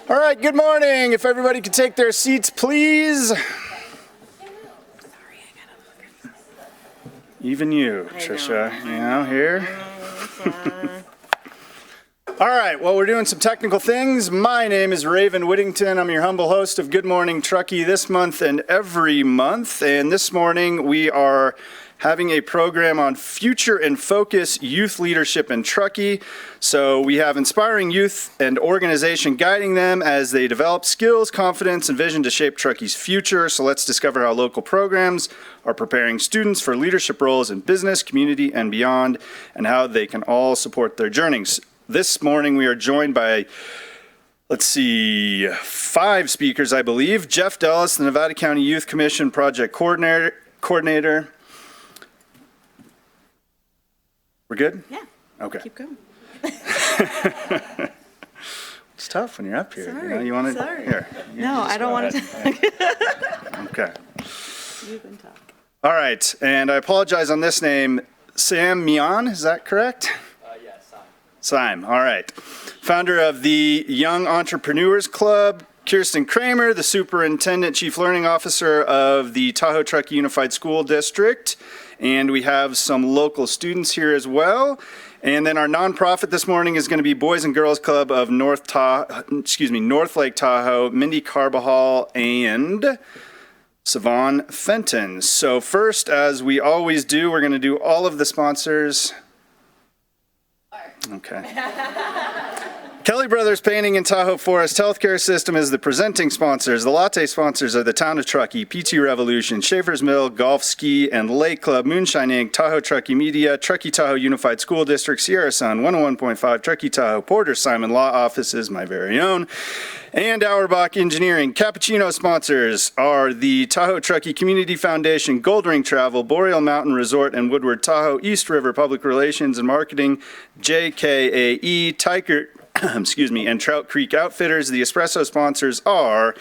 All right, good morning. If everybody could take their seats, please. Even you, Trisha, here. All right, well, we're doing some technical things. My name is Raven Whittington. I'm your humble host of Good Morning Truckee this month and every month. And this morning we are having a program on future and focus youth leadership in Truckee. So we have inspiring youth and organization guiding them as they develop skills, confidence, and vision to shape Truckee's future. So let's discover how local programs are preparing students for leadership roles in business, community, and beyond, and how they can all support their journeys. This morning we are joined by, 5 speakers, I believe. Jeff Dellis, the Nevada County Youth Commission Project Coordinator. We're good? Yeah. Okay. Keep going. It's tough when you're up here. Sorry. You want to? Sorry. Here. No, I don't want to. Okay. You can talk. All right, and I apologize on this name. Mian, is that correct? Yes, Saim, all right. Founder of the Young Entrepreneurs Club. Kerstin Kramer, the Superintendent Chief Learning Officer of the Tahoe Truckee Unified School District. And we have some local students here as well. And then our nonprofit this morning is going to be Boys and Girls Club of North Lake Tahoe, Mindy Carbajal, and Savon Fenton. So first, as we always do, we're going to do all of the sponsors. Okay. Kelly Brothers Painting and Tahoe Forest Healthcare System is the presenting sponsors. The latte sponsors are the Town of Truckee, PT Revolution, Schaefer's Mill, Golf Ski and Lake Club, Moonshine Inc., Tahoe Truckee Media, Truckee Tahoe Unified School District, Sierra Sun, 101.5, Truckee Tahoe, Porter Simon Law Offices, my very own, and Auerbach Engineering. Cappuccino sponsors are the Tahoe Truckee Community Foundation, Gold Ring Travel, Boreal Mountain Resort and Woodward Tahoe, East River Public Relations and Marketing, JKAE, Tiger, and Trout Creek Outfitters. The espresso sponsors are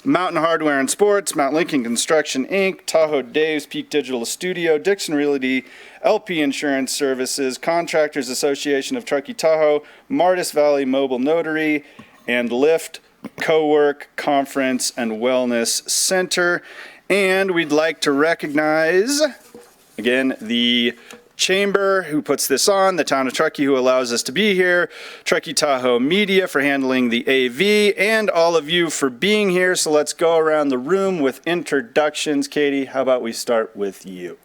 Mountain Hardware and Sports, Mount Lincoln Construction, Inc., Tahoe Dave's Peak Digital Studio, Dixon Realty, LP Insurance Services, Contractors Association of Truckee Tahoe, Martis Valley Mobile Notary, and Lyft Co-work Conference and Wellness Center. And we'd like to recognize, again, the Chamber who puts this on, the Town of Truckee who allows us to be here, Truckee Tahoe Media for handling the AV, and all of you for being here. So let's go around the room with introductions. Katie, how about we start with you?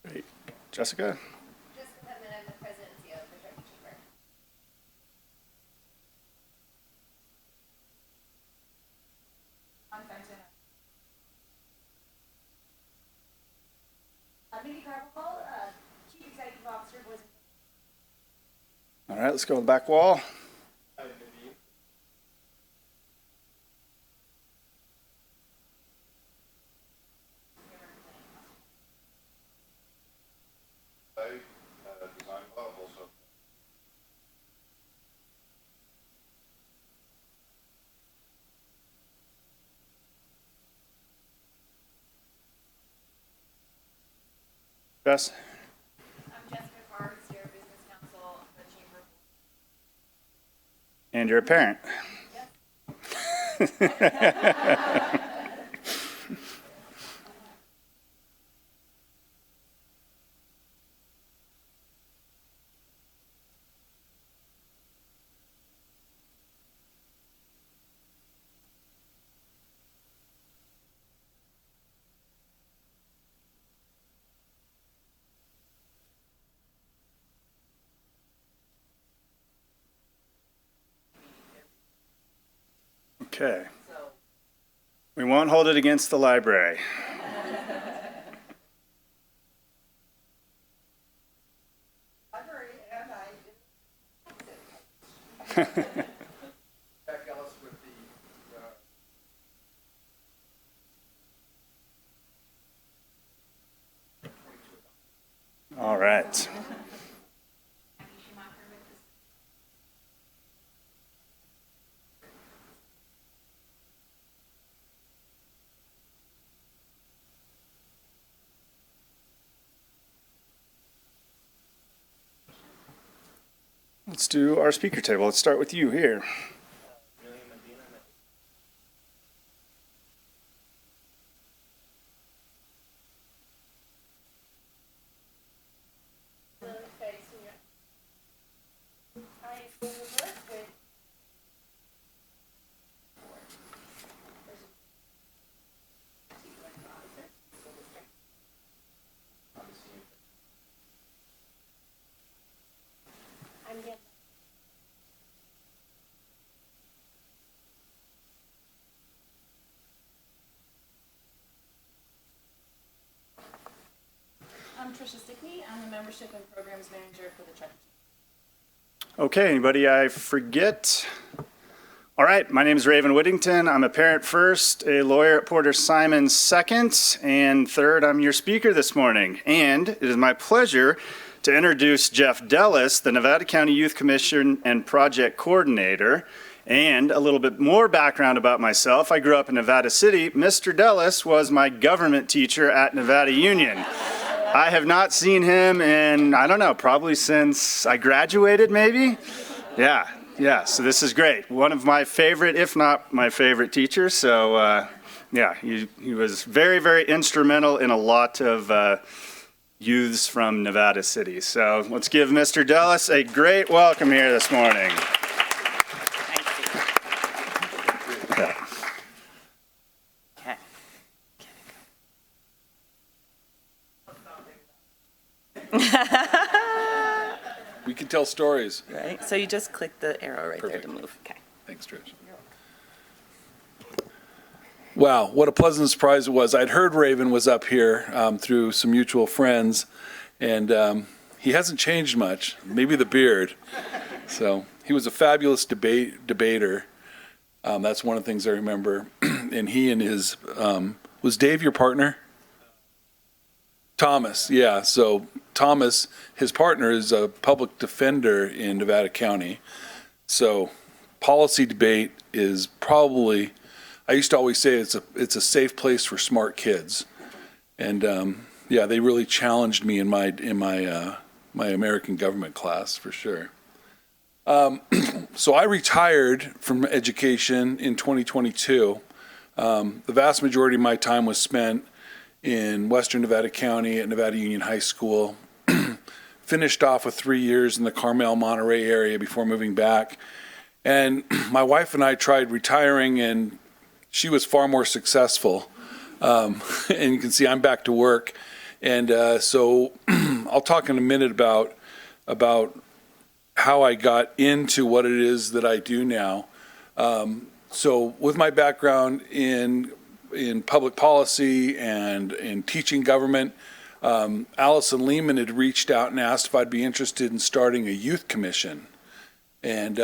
Great. Jessica? Jessica Putman, I'm the president and CEO of the Truckee Chamber. I'm Fenton. Mindy Carbajal, Chief Executive Officer, Boys and All right, let's go to the back wall. Jess? I'm Jessica Carr, Sierra Business Council of the Chamber. And you're a parent. Yes. Okay. We won't hold it against the library. All right. Let's do our speaker table. Let's start with you here. I'm Tricia Stickney. I'm the Membership and Programs Manager for the Truckee. Okay, anybody I forget? All right, my name is Raven Whittington. I'm a parent first, a lawyer at Porter Simons second, and third, I'm your speaker this morning. And it is my pleasure to introduce Jeff Dellis, the Nevada County Youth Commission and Project Coordinator. And a little bit more background about myself. I grew up in Nevada City. Mr. Dellis was my government teacher at Nevada Union. I have not seen him in, I don't know, probably since I graduated, maybe? Yeah, so this is great. One of my favorite, if not my favorite teachers. So, yeah, he was very, very instrumental in a lot of youths from Nevada City. So let's give Mr. Dellis a great welcome here this morning. Okay. We can tell stories. Right, so you just click the arrow right Perfect. there to move. Okay. Thanks, Trish. Wow, what a pleasant surprise it was. I'd heard Raven was up here through some mutual friends, and he hasn't changed much, maybe the beard. So he was a fabulous debater. That's one of the things I remember. And he and his, was Dave your partner? Thomas, yeah. So Thomas, his partner, is a public defender in Nevada County. So policy debate is probably, I used to always say it's a safe place for smart kids. And yeah, they really challenged me in my American government class for sure. So I retired from education in 2022. The vast majority of my time was spent in Western Nevada County at Nevada Union High School. Finished off with 3 years in the Carmel, Monterey area before moving back. And my wife and I tried retiring, and she was far more successful. And you can see I'm back to work. And so I'll talk in a minute about how I got into what it is that I do now. So with my background in public policy and in teaching government, Allison Lehman had reached out and asked if I'd be interested in starting a youth commission. And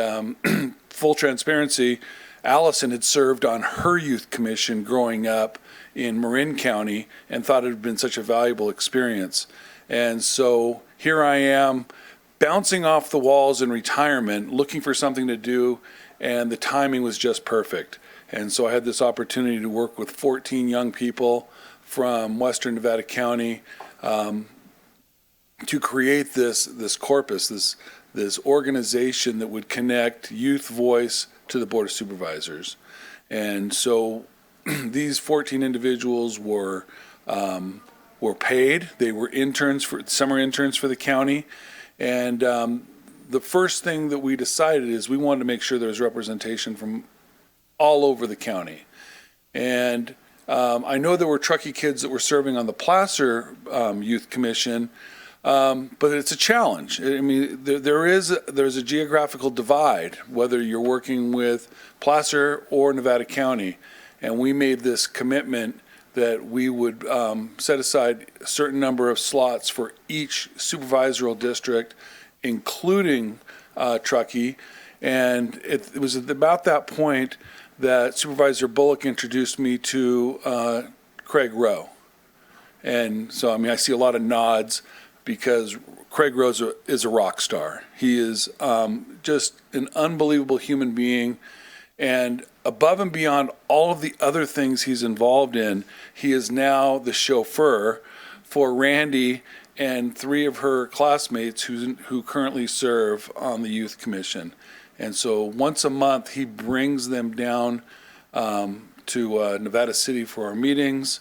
full transparency, Allison had served on her youth commission growing up in Marin County and thought it had been such a valuable experience. And so here I am, bouncing off the walls in retirement, looking for something to do, and the timing was just perfect. And so I had this opportunity to work with 14 young people from Western Nevada County to create this corpus, this organization that would connect youth voice to the Board of Supervisors. And so these 14 individuals were paid. They were summer interns for the county. And the first thing that we decided is we wanted to make sure there was representation from all over the county. And I know there were Truckee kids that were serving on the Placer Youth Commission. But it's a challenge. I mean, there's a geographical divide, whether you're working with Placer or Nevada County. And we made this commitment that we would set aside a certain number of slots for each supervisoral district, including Truckee. And it was at about that point that Supervisor Bullock introduced me to Craig Rowe. And so, I mean, I see a lot of nods because Craig Rowe is a rock star. He is just an unbelievable human being. And above and beyond all of the other things he's involved in, he is now the chauffeur for Randy and 3 of her classmates who currently serve on the Youth Commission. And so once a month, he brings them down to Nevada City for our meetings.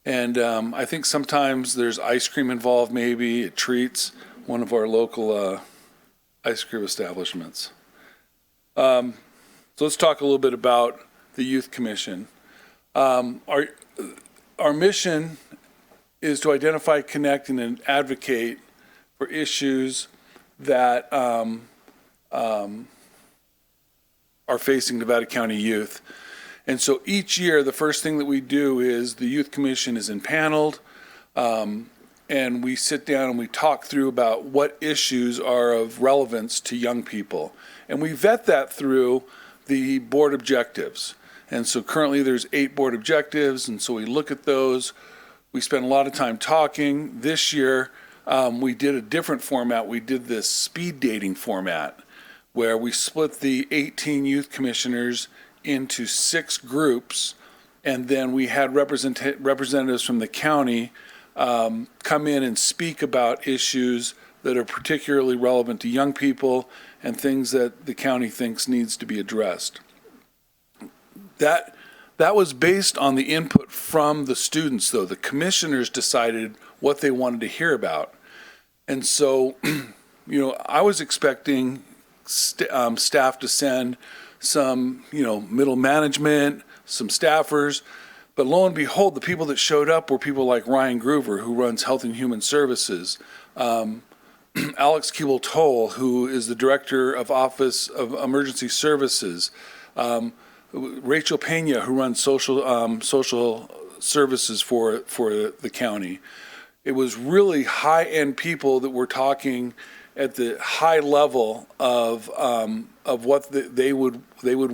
And I think sometimes there's ice cream involved, maybe at Treats, one of our local ice cream establishments. So let's talk a little bit about the Youth Commission. Our mission is to identify, connect, and advocate for issues that are facing Nevada County youth. And so each year, the first thing that we do is the Youth Commission is impaneled, and we sit down and we talk through about what issues are of relevance to young people. And we vet that through the board objectives. And so currently there's 8 board objectives, and so we look at those. We spend a lot of time talking. This year, we did a different format. We did this speed dating format, where we split the 18 youth commissioners into 6 groups, and then we had representatives from the county come in and speak about issues that are particularly relevant to young people and things that the county thinks needs to be addressed. That was based on the input from the students, though. The commissioners decided what they wanted to hear about. And so, I was expecting staff to send some, middle management, some staffers, but lo and behold, the people that showed up were people like Ryan Groover, who runs Health and Human Services, Alex Keeble-Toll, who is the Director of Office of Emergency Services, Rachel Pena, who runs social services for the county. It was really high-end people that were talking at the high level of what they would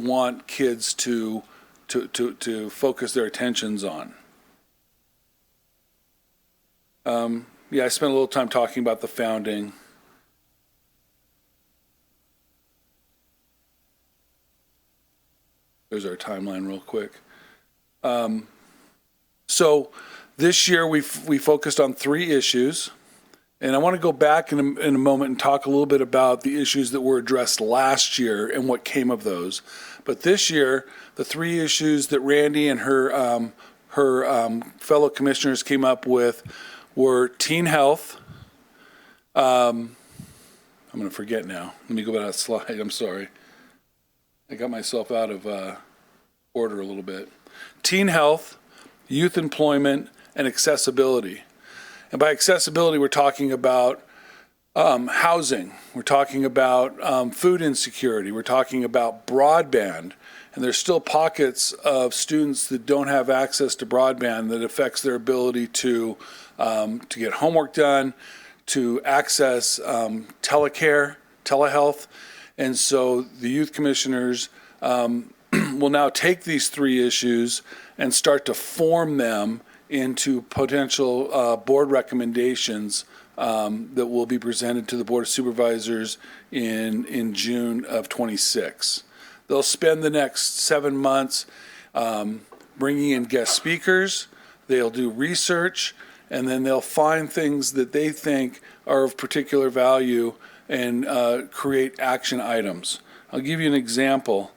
want kids to focus their attentions on. I spent a little time talking about the founding. There's our timeline real quick. So this year we focused on 3 issues. And I want to go back in a moment and talk a little bit about the issues that were addressed last year and what came of those. But this year, the 3 issues that Randy and her fellow commissioners came up with were teen health. I'm going to forget now. Let me go back to that slide. I'm sorry. I got myself out of order a little bit. Teen health, youth employment, and accessibility. And by accessibility, we're talking about housing. We're talking about food insecurity. We're talking about broadband. And there's still pockets of students that don't have access to broadband that affects their ability to get homework done, to access telecare, telehealth. And so the youth commissioners will now take these 3 issues and start to form them into potential board recommendations that will be presented to the Board of Supervisors in June of 26. They'll spend the next 7 months bringing in guest speakers. They'll do research, and then they'll find things that they think are of particular value and create action items. I'll give you an example.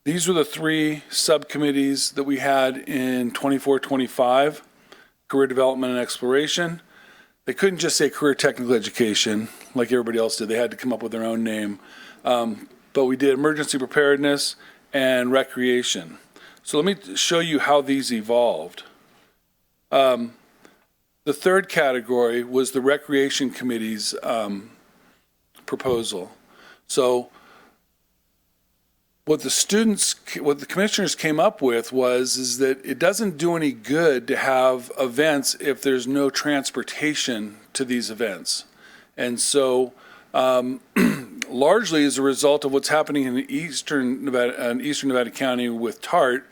These were the 3 subcommittees that we had in 24-25, career development and exploration. They couldn't just say career technical education like everybody else did. They had to come up with their own name. But we did emergency preparedness and recreation. So let me show you how these evolved. The The third category was the Recreation Committee's proposal. So what the commissioners came up with is that it doesn't do any good to have events if there's no transportation to these events. And so largely as a result of what's happening in Eastern Nevada County with TART,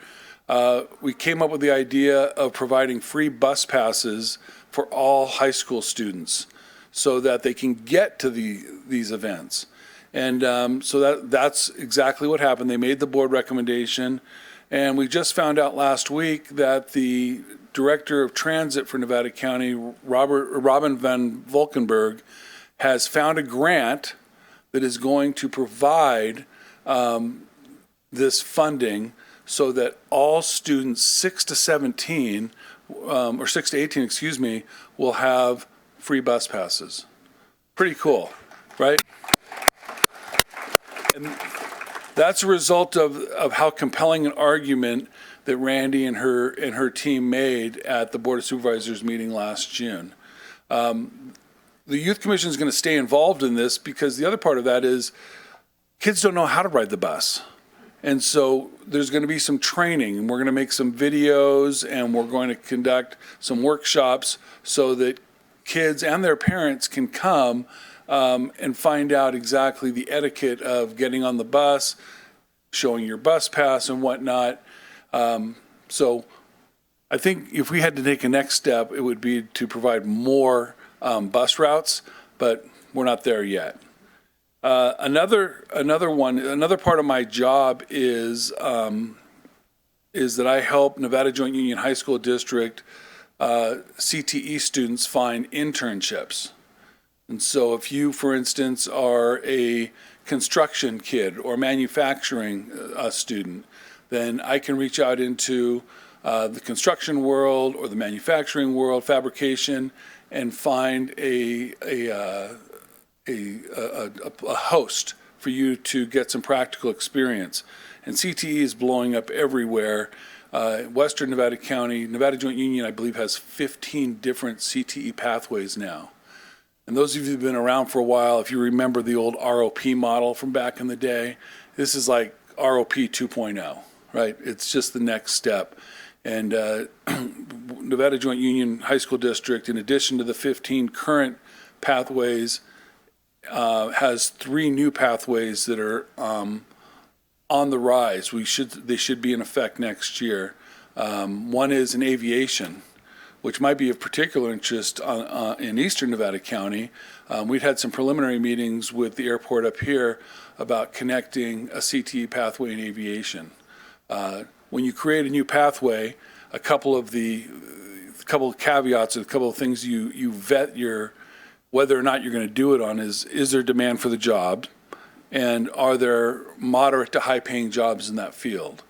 we came up with the idea of providing free bus passes for all high school students so that they can get to these events. And so that's exactly what happened. They made the board recommendation, and we just found out last week that the Director of Transit for Nevada County, Robin Van Valkenburg, has found a grant that is going to provide this funding so that all students 6 to 17, or 6 to 18, excuse me, will have free bus passes. Pretty cool, right? And that's a result of how compelling an argument that Randy and her team made at the Board of Supervisors meeting last June. The Youth Commission is going to stay involved in this because the other part of that is kids don't know how to ride the bus. And so there's going to be some training, and we're going to make some videos, and we're going to conduct some workshops so that kids and their parents can come and find out exactly the etiquette of getting on the bus, showing your bus pass and whatnot. So I think if we had to take a next step, it would be to provide more bus routes, but we're not there yet. Another part of my job is that I help Nevada Joint Union High School District CTE students find internships. And so if you, for instance, are a construction kid or manufacturing student, then I can reach out into the construction world or the manufacturing world, fabrication, and find a host for you to get some practical experience. And CTE is blowing up everywhere. Western Nevada County, Nevada Joint Union, I believe, has 15 different CTE pathways now. And those of you who've been around for a while, if you remember the old ROP model from back in the day, this is like ROP 2.0, right? It's just the next step. And Nevada Joint Union High School District, in addition to the 15 current pathways, has 3 new pathways that are on the rise. They should be in effect next year. One is in aviation, which might be of particular interest in Eastern Nevada County. We'd had some preliminary meetings with the airport up here about connecting a CTE pathway in aviation. When you create a new pathway, a couple of caveats, a couple of things you vet whether or not you're going to do it on is there demand for the job, and are there moderate to high paying jobs in that field?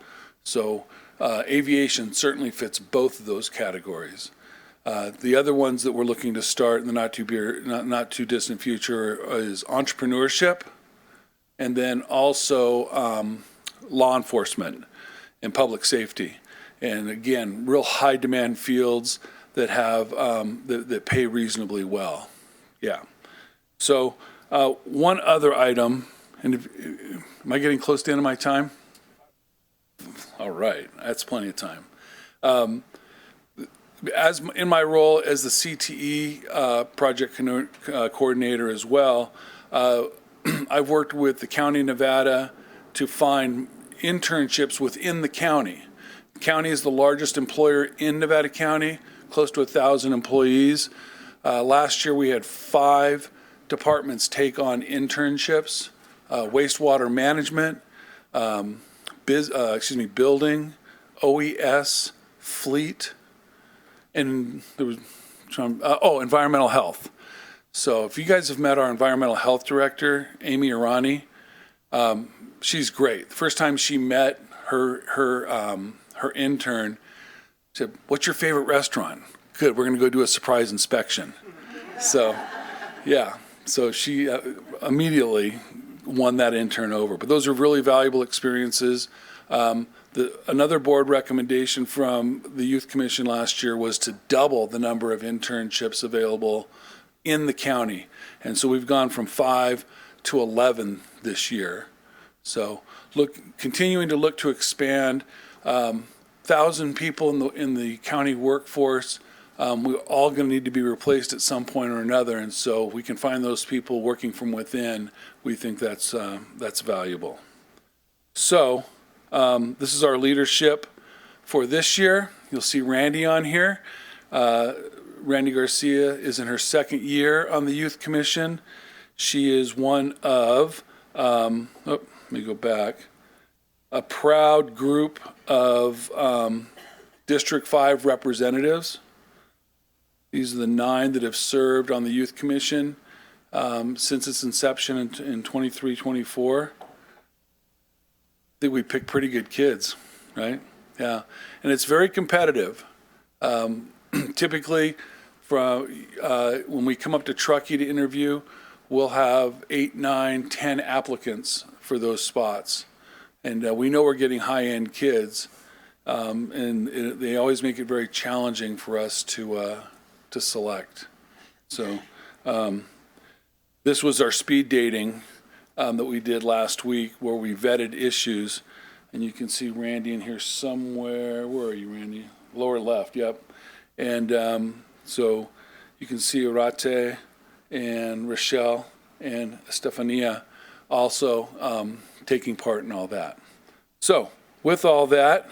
So aviation certainly fits both of those categories. The other ones that we're looking to start in the not too distant future is entrepreneurship, and then also law enforcement and public safety. And again, real high demand fields that have that pay reasonably well. Yeah. So one other item, and am I getting close to the end of my time? All right, that's plenty of time. As in my role as the CTE project coordinator as well, I've worked with the County of Nevada to find internships within the county. The county is the largest employer in Nevada County, close to 1,000 employees. Last year we had 5 departments take on internships: wastewater management, building, OES, fleet, and there was environmental health. So if you guys have met our environmental health director, Amy Irani, she's great. The first time she met her intern, said, "What's your favorite restaurant?" Good, we're going to go do a surprise inspection. So, yeah, so she immediately won that intern over. But those are really valuable experiences. The Another board recommendation from the Youth Commission last year was to double the number of internships available in the county. And so we've gone from 5 to 11 this year. So continuing to look to expand. 1,000 people in the county workforce. We're all going to need to be replaced at some point or another. And so we can find those people working from within. We think that's valuable. So this is our leadership for this year. You'll see Randy on here. Randy Garcia is in her second year on the Youth Commission. She is one of, let me go back, a proud group of District 5 representatives. These are the 9 that have served on the Youth Commission since its inception in 23-24. I think we pick pretty good kids, right? Yeah, and it's very competitive. Typically, when we come up to Truckee to interview, we'll have 8, 9, 10 applicants for those spots. And we know we're getting high-end kids, and they always make it very challenging for us to select. So this was our speed dating that we did last week, where we vetted issues. And you can see Randy in here somewhere. Where are you, Randy? Lower left, yep. And so you can see Arate and Rochelle and Stefania also taking part in all that. So with all that,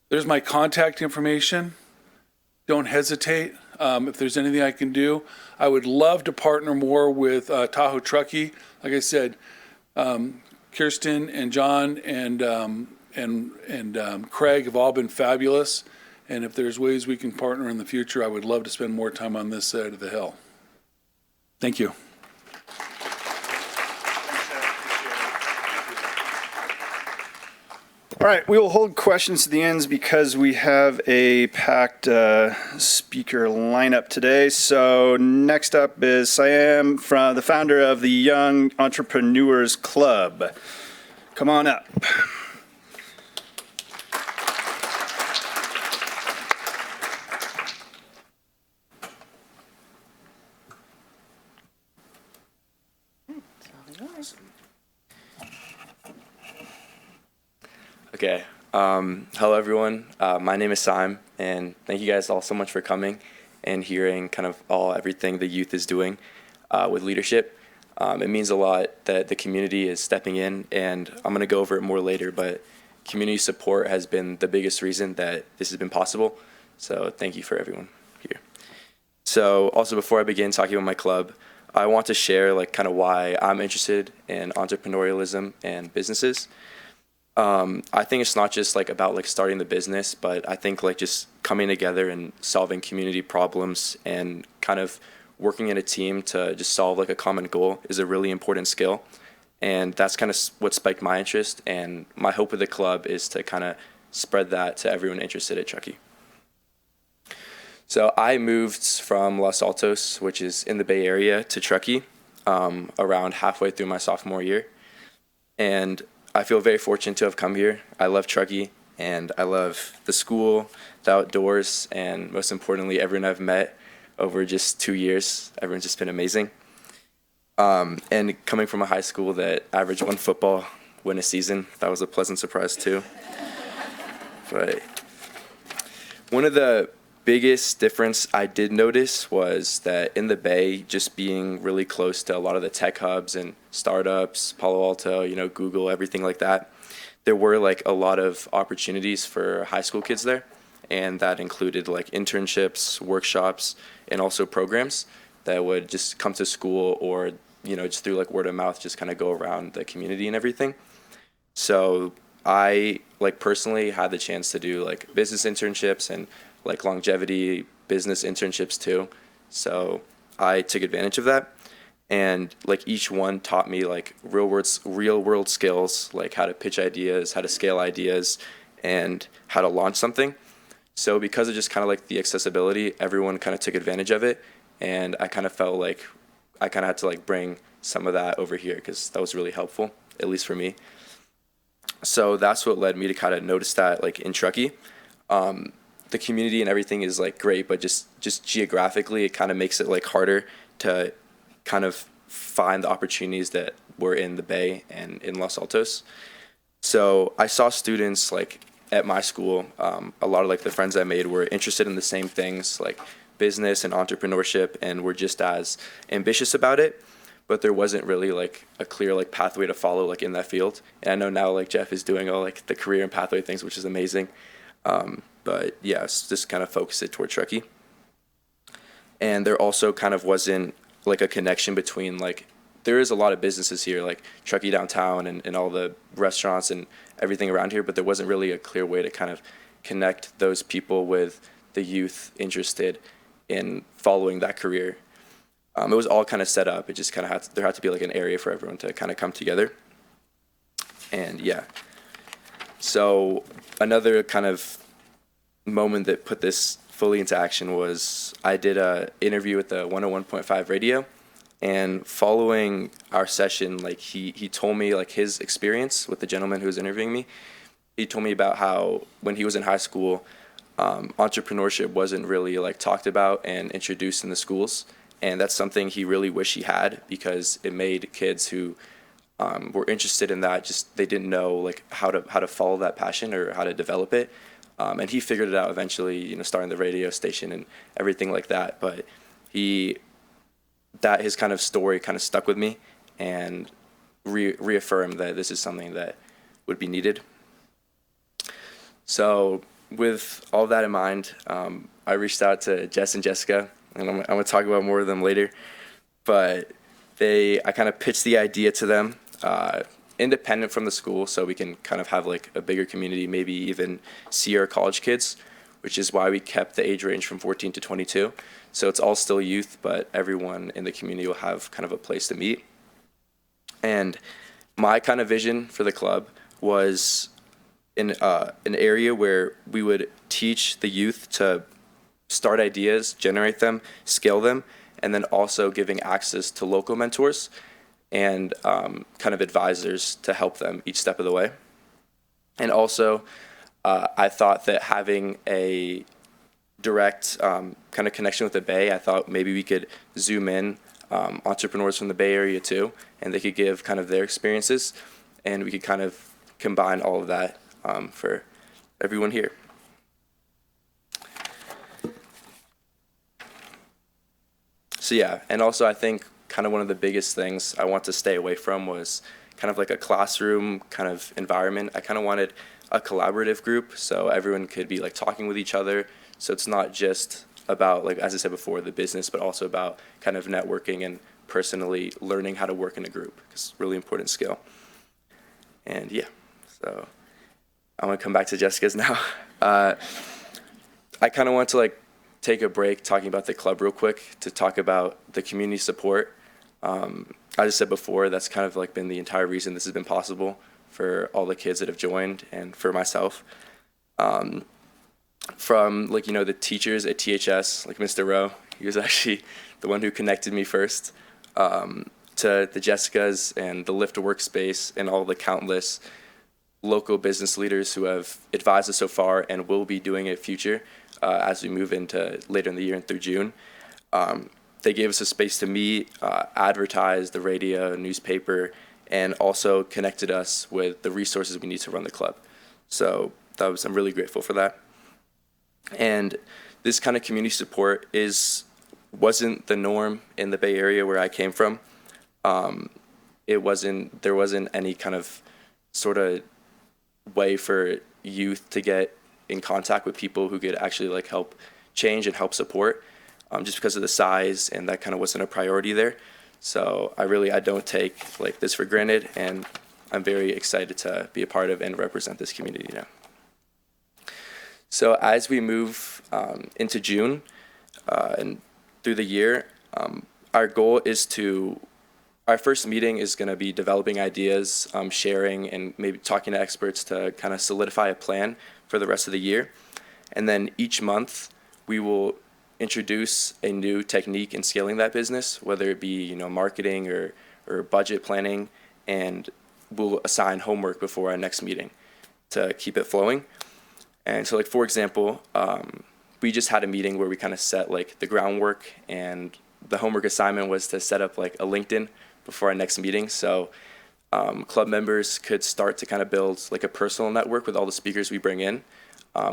there's my contact information. Don't hesitate. If there's anything I can do, I would love to partner more with Tahoe Truckee. Like I said, Kerstin and John and Craig have all been fabulous. And if there's ways we can partner in the future, I would love to spend more time on this side of the hill. Thank you. All right, we will hold questions to the ends because we have a packed speaker lineup today. So next up is Saim, the founder of the Young Entrepreneurs Club. Come on up. Okay. Hello, everyone. My name is Saim, and thank you guys all so much for coming and hearing kind of everything the youth is doing with leadership. It means a lot that the community is stepping in, and I'm going to go over it more later, but community support has been the biggest reason that this has been possible. So thank you for everyone here. So also, before I begin talking about my club, I want to share like kind of why I'm interested in entrepreneurialism and businesses. I think it's not just like about like starting the business, but I think like just coming together and solving community problems and kind of working in a team to just solve like a common goal is a really important skill. And that's kind of what spiked my interest. And my hope with the club is to kind of spread that to everyone interested at Truckee. So I moved from Los Altos, which is in the Bay Area, to Truckee around halfway through my sophomore year. And I feel very fortunate to have come here. I love Truckee, and I love the school, the outdoors, and most importantly, everyone I've met over just 2 years. Everyone's just been amazing. And coming from a high school that averaged 1 football win a season, that was a pleasant surprise too. But one of the biggest difference I did notice was that in the Bay, just being really close to a lot of the tech hubs and startups, Palo Alto, Google, everything like that, there were like a lot of opportunities for high school kids there. And that included like internships, workshops, and also programs that would just come to school or, just through like word of mouth, just kind of go around the community and everything. So I like personally had the chance to do like business internships and like longevity business internships too. So I took advantage of that. And like each one taught me like real world skills, like how to pitch ideas, how to scale ideas, and how to launch something. So because of just kind of like the accessibility, everyone kind of took advantage of it. And I kind of felt like I kind of had to like bring some of that over here because that was really helpful, at least for me. So that's what led me to kind of notice that, like, in Truckee, the community and everything is like great, but just geographically, it kind of makes it like harder to kind of find the opportunities that were in the Bay and in Los Altos. So I saw students like at my school, a lot of like the friends I made were interested in the same things like business and entrepreneurship, and were just as ambitious about it, but there wasn't really like a clear like pathway to follow like in that field. And I know now like Jeff is doing all like the career and pathway things, which is amazing. But yeah, just kind of focus it toward Truckee. And there also kind of wasn't like a connection between like, there is a lot of businesses here, like Truckee downtown and all the restaurants and everything around here, but there wasn't really a clear way to kind of connect those people with the youth interested in following that career. It was all kind of set up. It just kind of there had to be like an area for everyone to kind of come together. And yeah. So another kind of moment that put this fully into action was I did a interview with the 101.5 radio, and following our session, like he told me like his experience with the gentleman who was interviewing me. He told me about how when he was in high school, entrepreneurship wasn't really like talked about and introduced in the schools, and that's something he really wished he had, because it made kids who were interested in that, just they didn't know like how to follow that passion or how to develop it. And he figured it out eventually, you know, starting the radio station and everything like that. But his kind of story kind of stuck with me and reaffirmed that this is something that would be needed. So with all that in mind, I reached out to Jess and Jessica, and I'm going to talk about more of them later. But I kind of pitched the idea to them, independent from the school, so we can kind of have like a bigger community, maybe even see our college kids, which is why we kept the age range from 14 to 22. So it's all still youth, but everyone in the community will have kind of a place to meet. And my kind of vision for the club was in an area where we would teach the youth to start ideas, generate them, scale them, and then also giving access to local mentors and kind of advisors to help them each step of the way. And also, I thought that having a direct kind of connection with the Bay, I thought maybe we could zoom in entrepreneurs from the Bay Area too, and they could give kind of their experiences, and we could kind of combine all of that for everyone here. So yeah, and also I think kind of one of the biggest things I want to stay away from was kind of like a classroom kind of environment. I kind of wanted a collaborative group, so everyone could be like talking with each other. So it's not just about, like, as I said before, the business, but also about kind of networking and personally learning how to work in a group. It's a really important skill. And yeah, so I want to come back to Jessica's now. I kind of want to like take a break talking about the club real quick to talk about the community support. As I said before, that's kind of like been the entire reason this has been possible for all the kids that have joined and for myself. From like, you know, the teachers at THS, like Mr. Rowe, he was actually the one who connected me first, to the Jessicas and the Lift to Workspace and all the countless local business leaders who have advised us so far and will be doing it future as we move into later in the year and through June. They gave us a space to meet, advertise the radio, newspaper, and also connected us with the resources we need to run the club. So I'm really grateful for that. And this kind of community support wasn't the norm in the Bay Area where I came from. There wasn't any kind of sort of way for youth to get in contact with people who could actually like help change and help support, just because of the size, and that kind of wasn't a priority there. So I don't take like this for granted, and I'm very excited to be a part of and represent this community now. So as we move into June and through the year, our goal is our first meeting is going to be developing ideas, sharing, and maybe talking to experts to kind of solidify a plan for the rest of the year. And then each month we will introduce a new technique in scaling that business, whether it be, you know, marketing or budget planning. And we'll assign homework before our next meeting to keep it flowing. And so, like, for example, we just had a meeting where we kind of set like the groundwork, and the homework assignment was to set up like a LinkedIn before our next meeting. So club members could start to kind of build like a personal network with all the speakers we bring in,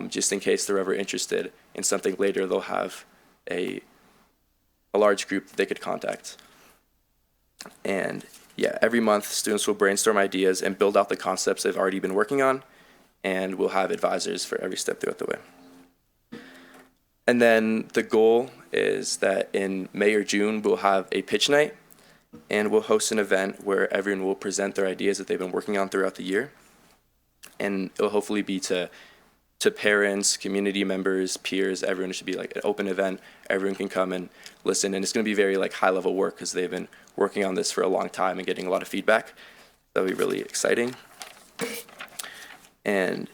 just in case they're ever interested in something later. They'll have a large group that they could contact. And yeah, every month students will brainstorm ideas and build out the concepts they've already been working on, and we'll have advisors for every step throughout the way. And then the goal is that in May or June, we'll have a pitch night, and we'll host an event where everyone will present their ideas that they've been working on throughout the year. And it'll hopefully be to parents, community members, peers. Everyone. It should be like an open event. Everyone can come and listen, and it's going to be very like high level work because they've been working on this for a long time and getting a lot of feedback. That'll be really exciting. And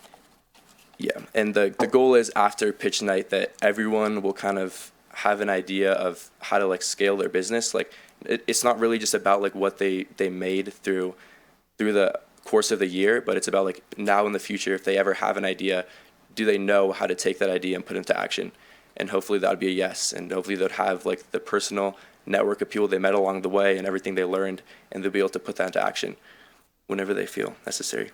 yeah, and the goal is after pitch night that everyone will kind of have an idea of how to like scale their business. Like it's not really just about like what they made through the course of the year, but it's about like now in the future, if they ever have an idea, do they know how to take that idea and put it into action? And hopefully that would be a yes. And hopefully they'd have like the personal network of people they met along the way and everything they learned, and they'll be able to put that into action whenever they feel necessary.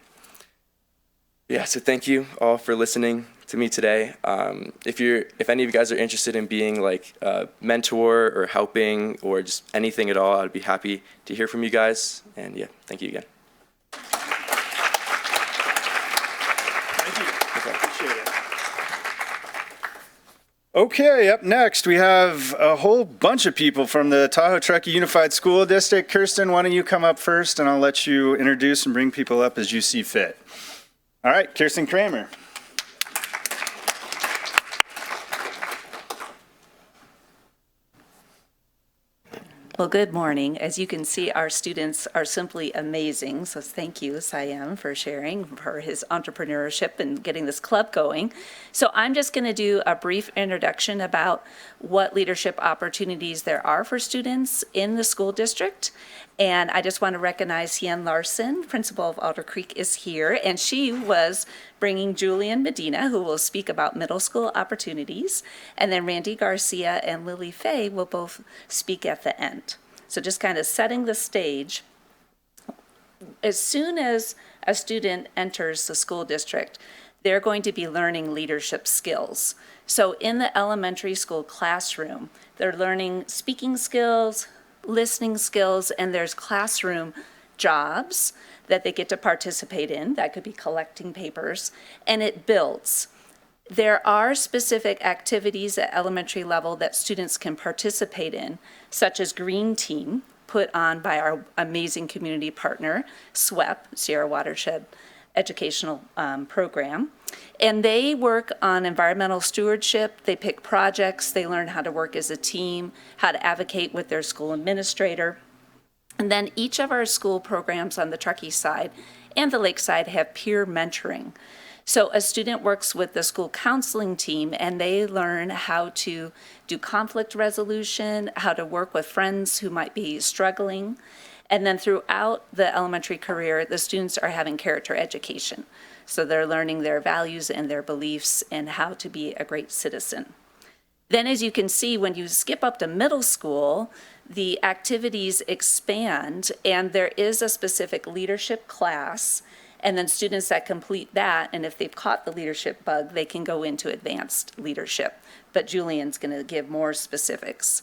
Yeah, so thank you all for listening to me today. If any of you guys are interested in being like a mentor or helping or just anything at all, I'd be happy to hear from you guys. And yeah, thank you again. Okay, up next, we have a whole bunch of people from the Tahoe Truckee Unified School District. Kerstin, why don't you come up first, and I'll let you introduce and bring people up as you see fit. All right, Kerstin Kramer. Well, good morning. As you can see, our students are simply amazing. So thank you, Saim, for sharing, for his entrepreneurship and getting this club going. So I'm just going to do a brief introduction about what leadership opportunities there are for students in the school district. And I just want to recognize Mian Larson, principal of Alder Creek, is here. And she was bringing Julian Medina, who will speak about middle school opportunities. And then Randy Garcia and Lily Fay will both speak at the end. So just kind of setting the stage. As soon as a student enters the school district, they're going to be learning leadership skills. So in the elementary school classroom, they're learning speaking skills, listening skills, and there's classroom jobs that they get to participate in. That could be collecting papers, and it builds. There are specific activities at elementary level that students can participate in, such as Green Team, put on by our amazing community partner, SWEP, Sierra Watershed Educational Program. And they work on environmental stewardship. They pick projects. They learn how to work as a team, how to advocate with their school administrator. And then each of our school programs on the Truckee side and the Lake side have peer mentoring. So a student works with the school counseling team, and they learn how to do conflict resolution, how to work with friends who might be struggling. And then throughout the elementary career, the students are having character education. So they're learning their values and their beliefs and how to be a great citizen. Then, as you can see, when you skip up to middle school, the activities expand, and there is a specific leadership class. And then students that complete that, and if they've caught the leadership bug, they can go into advanced leadership. But Julian's going to give more specifics.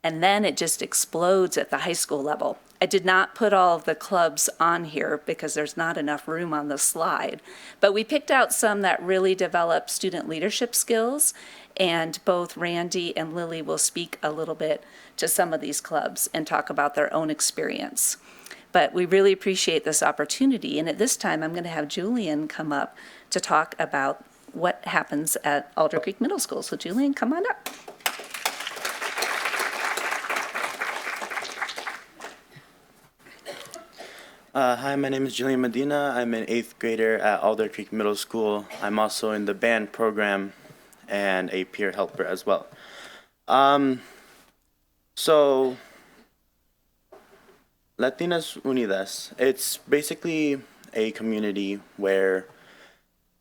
And then it just explodes at the high school level. I did not put all of the clubs on here because there's not enough room on the slide. But we picked out some that really develop student leadership skills, and both Randy and Lily will speak a little bit to some of these clubs and talk about their own experience. But we really appreciate this opportunity. And at this time, I'm going to have Julian come up to talk about what happens at Alder Creek Middle School. So Julian, come on up. Hi, my name is Julian Medina. I'm an 8th grader at Alder Creek Middle School. I'm also in the band program and a peer helper as well. So Latinas Unidas. It's basically a community where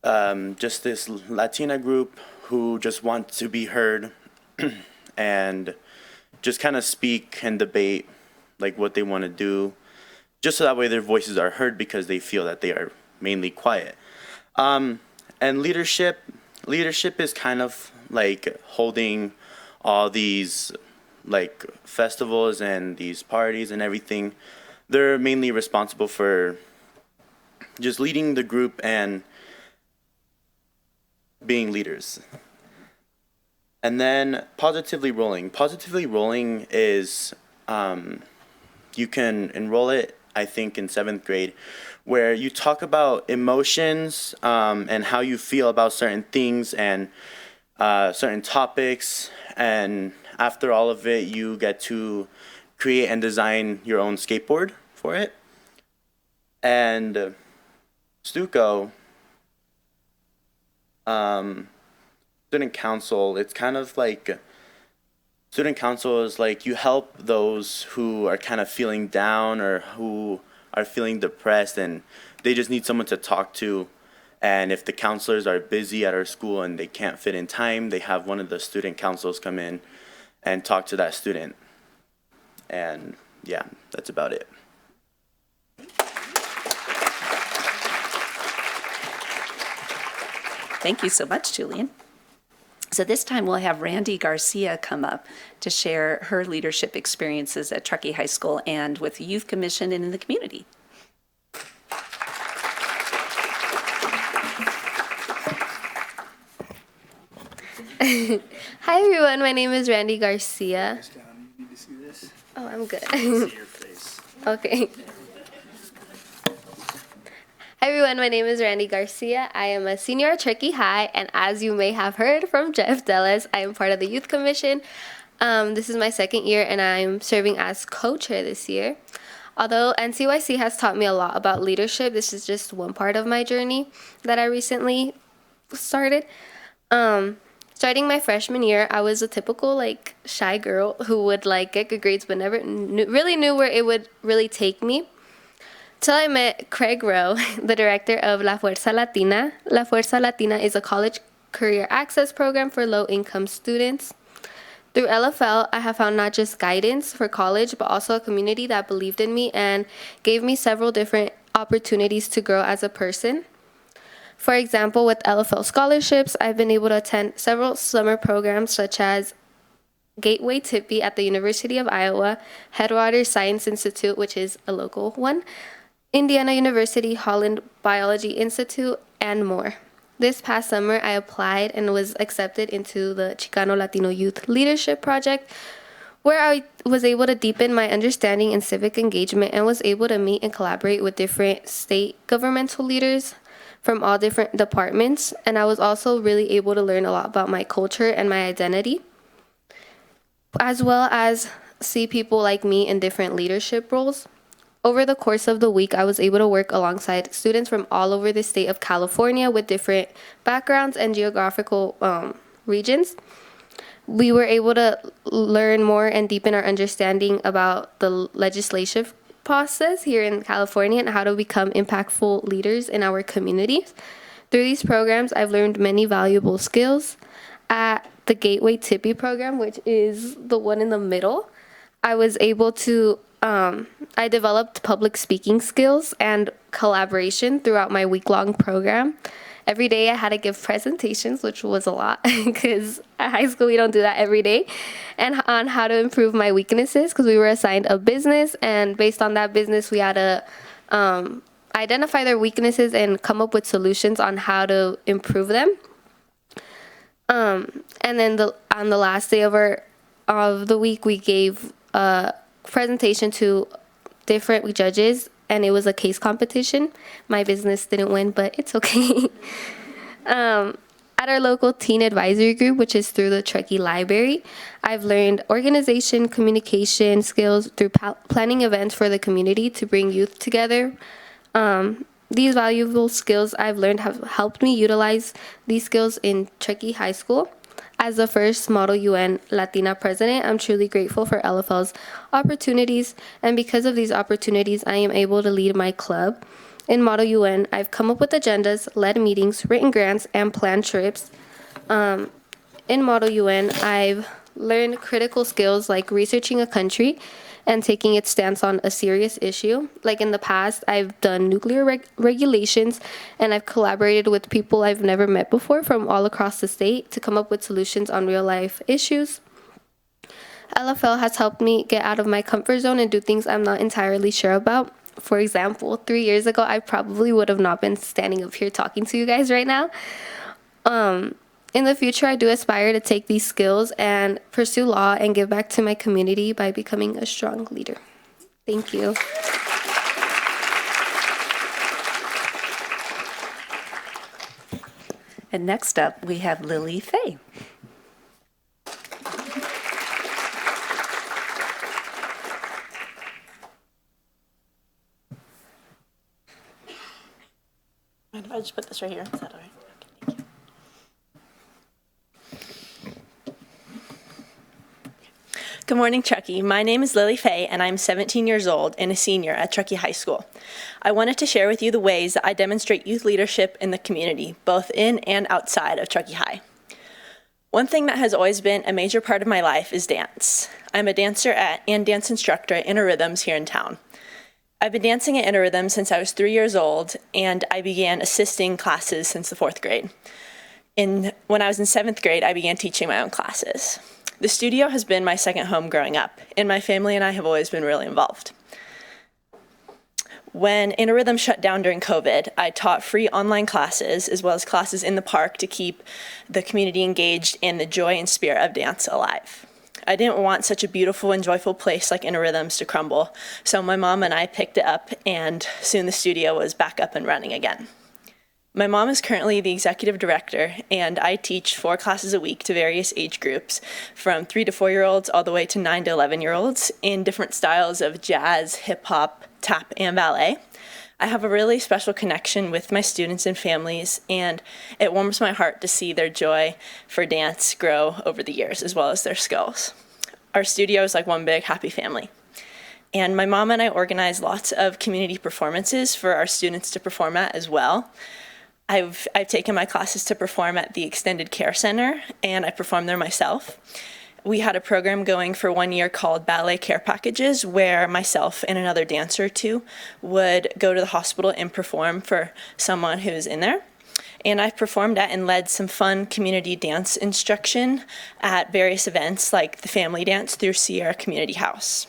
just this Latina group who just want to be heard and just kind of speak and debate like what they want to do, just so that way their voices are heard because they feel that they are mainly quiet. And leadership is kind of like holding all these like festivals and these parties and everything. They're mainly responsible for just leading the group and being leaders. And then positively rolling. Positively rolling is you can enroll it, I think, in 7th grade, where you talk about emotions and how you feel about certain things and certain topics, and after all of it, you get to create and design your own skateboard for it. And Stuco, student council, it's kind of like, student council is like you help those who are kind of feeling down or who are feeling depressed and they just need someone to talk to. And if the counselors are busy at our school and they can't fit in time, they have one of the student councils come in and talk to that student. And yeah, that's about it. Thank you so much, Julian. So this time we'll have Randy Garcia come up to share her leadership experiences at Truckee High School and with the Youth Commission and in the community. Hi everyone, my name is Randy Garcia. You need to see this. Oh, I'm good. See your face. Okay. Hi everyone, my name is Randy Garcia. I am a senior at Truckee High, and as you may have heard from Jeff Dellis, I am part of the Youth Commission. This is my 2nd year, and I'm serving as co-chair this year. Although NCYC has taught me a lot about leadership, this is just one part of my journey that I recently started. Starting my freshman year, I was a typical like shy girl who would like get good grades but never really knew where it would really take me. Till I met Craig Rowe, the director of La Fuerza Latina. La Fuerza Latina is a college career access program for low-income students. Through LFL, I have found not just guidance for college, but also a community that believed in me and gave me several different opportunities to grow as a person. For example, with LFL scholarships, I've been able to attend several summer programs such as Gateway Tippy at the University of Iowa, Headwaters Science Institute, which is a local one, Indiana University Holland Biology Institute, and more. This past summer, I applied and was accepted into the Chicano Latino Youth Leadership Project, where I was able to deepen my understanding in civic engagement and was able to meet and collaborate with different state governmental leaders from all different departments. And I was also really able to learn a lot about my culture and my identity, as well as see people like me in different leadership roles. Over the course of the week, I was able to work alongside students from all over the state of California with different backgrounds and geographical regions. We were able to learn more and deepen our understanding about the legislative process here in California and how to become impactful leaders in our communities. Through these programs, I've learned many valuable skills. At the Gateway Tippy program, which is the one in the middle, I was able to I developed public speaking skills and collaboration throughout my week-long program. Every day I had to give presentations, which was a lot because at high school we don't do that every day, and on how to improve my weaknesses because we were assigned a business, and based on that business we had to identify their weaknesses and come up with solutions on how to improve them. And then on the last day of the week we gave a presentation to different judges, and it was a case competition. My business didn't win, but it's okay. At our local teen advisory group, which is through the Truckee Library, I've learned organization, communication skills through planning events for the community to bring youth together. These valuable skills I've learned have helped me utilize these skills in Truckee High School. As the first Model UN Latina president, I'm truly grateful for LFL's opportunities, and because of these opportunities, I am able to lead my club. In Model UN, I've come up with agendas, led meetings, written grants, and planned trips. In Model UN, I've learned critical skills like researching a country and taking its stance on a serious issue. Like in the past, I've done nuclear regulations, and I've collaborated with people I've never met before from all across the state to come up with solutions on real-life issues. LFL has helped me get out of my comfort zone and do things I'm not entirely sure about. For example, 3 years ago, I probably would have not been standing up here talking to you guys right now. In the future, I do aspire to take these skills and pursue law and give back to my community by becoming a strong leader. Thank you. And next up, we have Lily Fay. Mind if I just put this right here? Is that all right? Okay, thank you. Good morning, Truckee. My name is Lily Fay, and I'm 17 years old and a senior at Truckee High School. I wanted to share with you the ways that I demonstrate youth leadership in the community, both in and outside of Truckee High. One thing that has always been a major part of my life is dance. I'm a dancer and dance instructor at Inner Rhythms here in town. I've been dancing at Inner Rhythms since I was 3 years old, and I began assisting classes since the 4th grade. When I was in 7th grade, I began teaching my own classes. The studio has been my second home growing up, and my family and I have always been really involved. When Inner Rhythm shut down during COVID, I taught free online classes as well as classes in the park to keep the community engaged and the joy and spirit of dance alive. I didn't want such a beautiful and joyful place like Inner Rhythms to crumble, so my mom and I picked it up, and soon the studio was back up and running again. My mom is currently the executive director, and I teach 4 classes a week to various age groups, from 3 to 4-year-olds all the way to 9 to 11-year-olds, in different styles of jazz, hip-hop, tap, and ballet. I have a really special connection with my students and families, and it warms my heart to see their joy for dance grow over the years, as well as their skills. Our studio is like one big happy family. And my mom and I organize lots of community performances for our students to perform at as well. I've taken my classes to perform at the Extended Care Center, and I perform there myself. We had a program going for 1 year called Ballet Care Packages, where myself and another dancer or two would go to the hospital and perform for someone who's in there. And I've performed at and led some fun community dance instruction at various events like the Family Dance through Sierra Community House.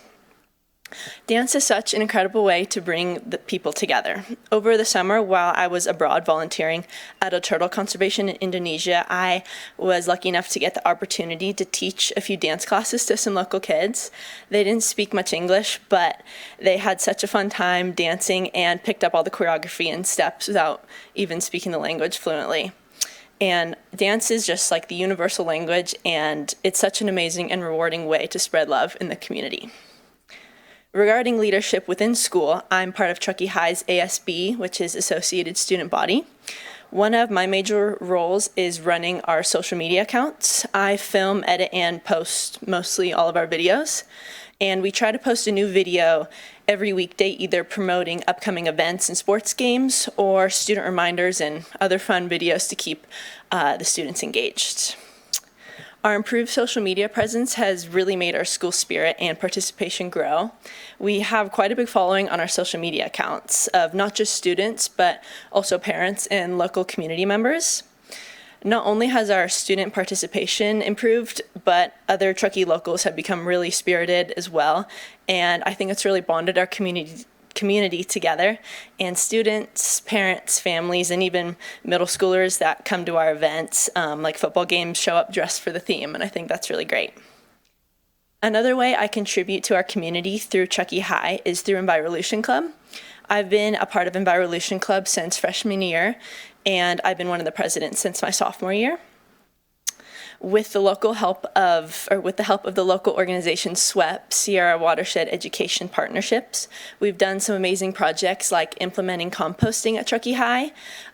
Dance is such an incredible way to bring the people together. Over the summer, while I was abroad volunteering at a turtle conservation in Indonesia, I was lucky enough to get the opportunity to teach a few dance classes to some local kids. They didn't speak much English, but they had such a fun time dancing and picked up all the choreography and steps without even speaking the language fluently. And dance is just like the universal language, and it's such an amazing and rewarding way to spread love in the community. Regarding leadership within school, I'm part of Truckee High's ASB, which is Associated Student Body. One of my major roles is running our social media accounts. I film, edit, and post mostly all of our videos. And we try to post a new video every weekday, either promoting upcoming events and sports games or student reminders and other fun videos to keep the students engaged. Our improved social media presence has really made our school spirit and participation grow. We have quite a big following on our social media accounts of not just students, but also parents and local community members. Not only has our student participation improved, but other Truckee locals have become really spirited as well. And I think it's really bonded our community together, and students, parents, families, and even middle schoolers that come to our events, like football games, show up dressed for the theme, and I think that's really great. Another way I contribute to our community through Truckee High is through Envirolution Club. I've been a part of Envirolution Club since freshman year, and I've been one of the presidents since my sophomore year. with the help of the local organization SWEP, Sierra Watershed Education Partnerships. We've done some amazing projects like implementing composting at Truckee High,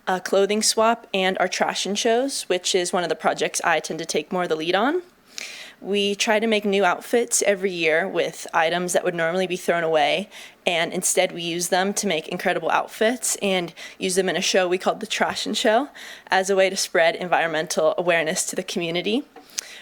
a clothing swap, and our trash and shows, which is one of the projects I tend to take more of the lead on. We try to make new outfits every year with items that would normally be thrown away, and instead we use them to make incredible outfits and use them in a show we called the Trash and Show as a way to spread environmental awareness to the community.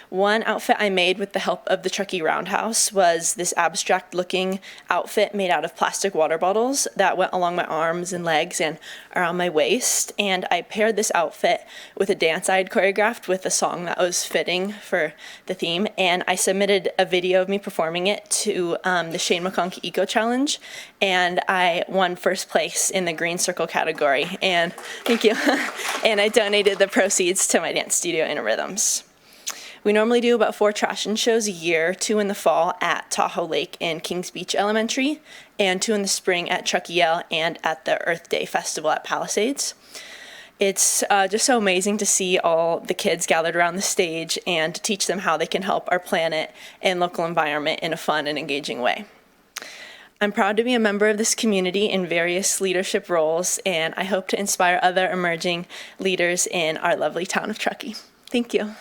One outfit I made with the help of the Truckee Roundhouse was this abstract-looking outfit made out of plastic water bottles that went along my arms and legs and around my waist. And I paired this outfit with a dance I had choreographed with a song that was fitting for the theme. And I submitted a video of me performing it to the Shane McConkey Eco Challenge. And I won first place in the green circle category. And thank you. And I donated the proceeds to my dance studio, Inner Rhythms. We normally do about 4 trash and shows a year, 2 in the fall at Tahoe Lake and Kings Beach Elementary, and 2 in the spring at Truckee and at the Earth Day Festival at Palisades. It's just so amazing to see all the kids gathered around the stage and to teach them how they can help our planet and local environment in a fun and engaging way. I'm proud to be a member of this community in various leadership roles, and I hope to inspire other emerging leaders in our lovely town of Truckee. Thank you.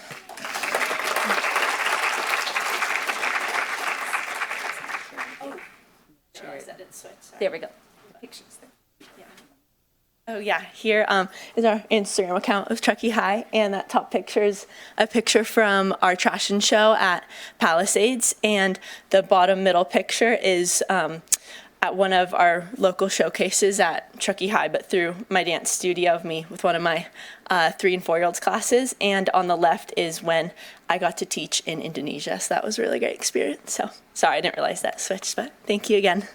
There we go. Pictures there. Oh yeah, here is our Instagram account of Truckee High, and that top picture is a picture from our trash and show at Palisades, and the bottom middle picture is at one of our local showcases at Truckee High, but through my dance studio of me with one of my 3 and 4-year-olds classes, and on the left is when I got to teach in Indonesia, so that was a really great experience. So sorry, I didn't realize that switched, but thank you again.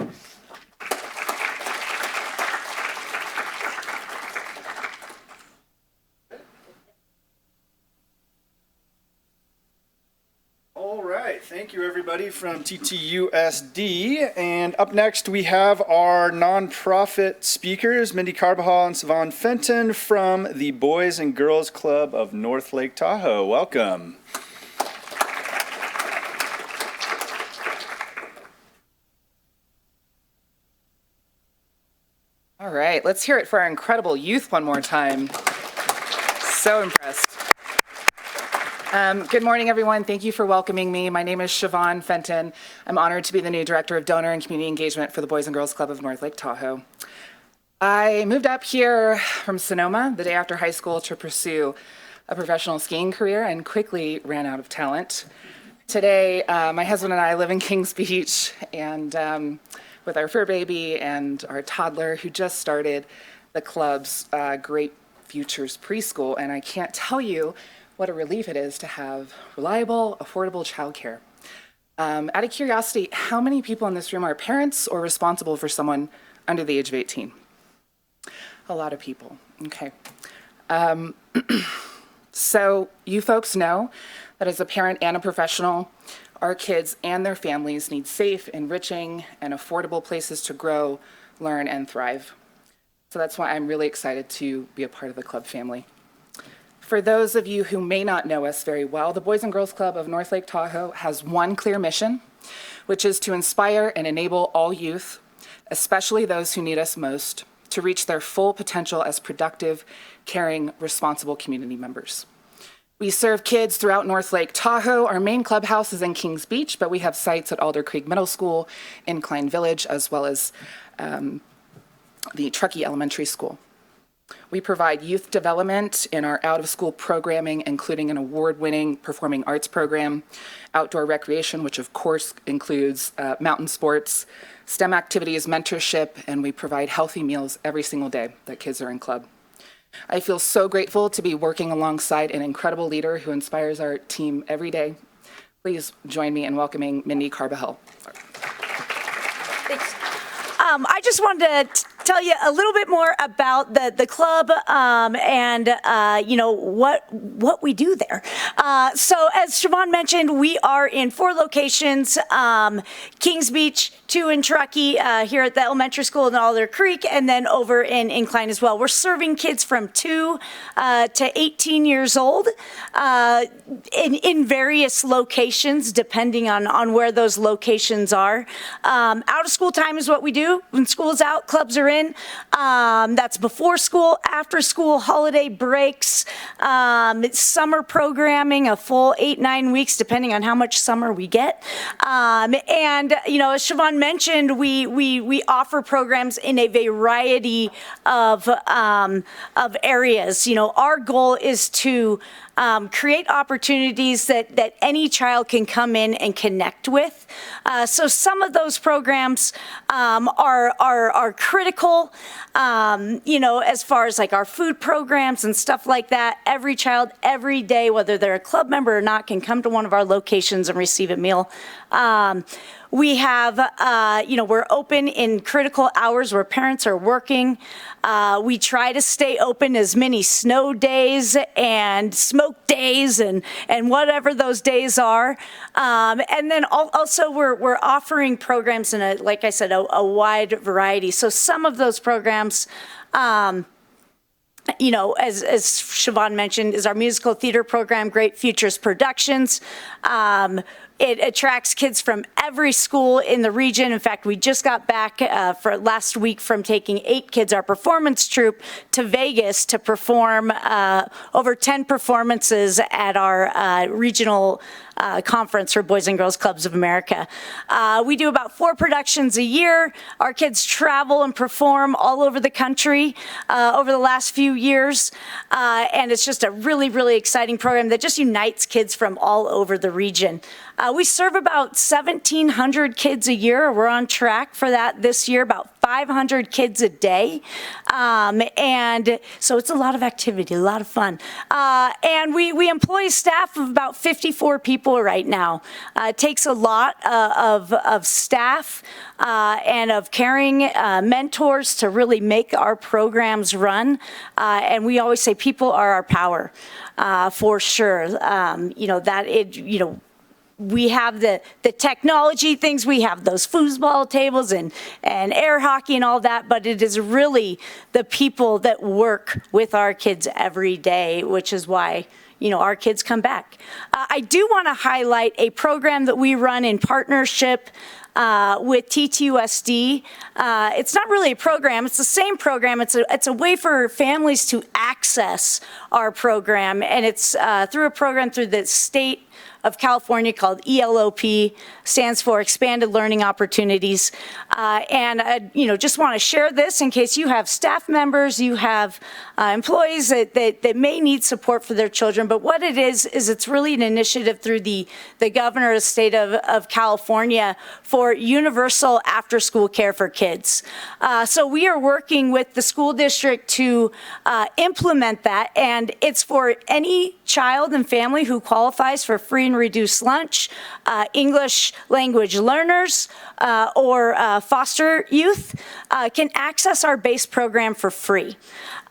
Thank you, everybody from TTUSD. And up next, we have our nonprofit speakers, Mindy Carbajal and Savon Fenton from the Boys and Girls Club of North Lake Tahoe. Welcome. All right, let's hear it for our incredible youth one more time. So impressed. Good morning, everyone. Thank you for welcoming me. My name is Siobhan Fenton. I'm honored to be the new Director of Donor and Community Engagement for the Boys and Girls Club of North Lake Tahoe. I moved up here from Sonoma the day after high school to pursue a professional skiing career and quickly ran out of talent. Today, my husband and I live in Kings Beach, and with our fur baby and our toddler who just started the club's Great Futures preschool, and I can't tell you what a relief it is to have reliable, affordable childcare. Out of curiosity, how many people in this room are parents or responsible for someone under the age of 18? A lot of people, okay. So you folks know that as a parent and a professional, our kids and their families need safe, enriching, and affordable places to grow, learn, and thrive. So that's why I'm really excited to be a part of the club family. For those of you who may not know us very well, the Boys and Girls Club of North Lake Tahoe has one clear mission, which is to inspire and enable all youth, especially those who need us most, to reach their full potential as productive, caring, responsible community members. We serve kids throughout North Lake Tahoe. Our main clubhouse is in Kings Beach, but we have sites at Alder Creek Middle School, in Klein Village, as well as the Truckee Elementary School. We provide youth development in our out-of-school programming, including an award-winning performing arts program, outdoor recreation, which of course includes mountain sports, STEM activities, mentorship, and we provide healthy meals every single day that kids are in club. I feel so grateful to be working alongside an incredible leader who inspires our team every day. Please join me in welcoming Mindy Carbajal. Thanks. I just wanted to tell you a little bit more about the club and what we do there. So as Siobhan mentioned, we are in 4 locations: Kings Beach, 2 in Truckee, here at the elementary school in Alder Creek, and then over in Incline as well. We're serving kids from 2 to 18 years old in various locations, depending on where those locations are. Out of school time is what we do. When school's out, clubs are in. That's before school, after school, holiday breaks, summer programming, a full 8-9 weeks, depending on how much summer we get. And as Siobhan mentioned, we offer programs in a variety of areas. Our goal is to create opportunities that any child can come in and connect with. So some of those programs are critical, as far as like our food programs and stuff like that. Every child, every day, whether they're a club member or not, can come to one of our locations and receive a meal. We have, we're open in critical hours where parents are working. We try to stay open as many snow days and smoke days and whatever those days are. And then also we're offering programs in a wide variety. So some of those programs, as Siobhan mentioned, is our musical theater program, Great Futures Productions. It attracts kids from every school in the region. In fact, we just got back for last week from taking 8 kids, our performance troupe, to Vegas to perform over 10 performances at our regional conference for Boys and Girls Clubs of America. We do about 4 productions a year. Our kids travel and perform all over the country over the last few years. And it's just a really, really exciting program that just unites kids from all over the region. We serve about 1,700 kids a year. We're on track for that this year, about 500 kids a day. And so it's a lot of activity, a lot of fun. And we employ staff of about 54 people right now. It takes a lot of staff and of caring mentors to really make our programs run. And we always say people are our power, for sure. We have the technology things, we have those foosball tables and air hockey and all that, but it is really the people that work with our kids every day, which is why our kids come back. I do want to highlight a program that we run in partnership with TTUSD. It's not really a program, it's the same program. It's a way for families to access our program, and it's through a program through the state of California called ELOP, stands for Expanded Learning Opportunities. And I just want to share this in case you have staff members, you have employees that may need support for their children. But what it is it's really an initiative through the governor of the state of California for universal after-school care for kids. So we are working with the school district to implement that, and it's for any child and family who qualifies for free and reduced lunch, English language learners, or foster youth can access our base program for free.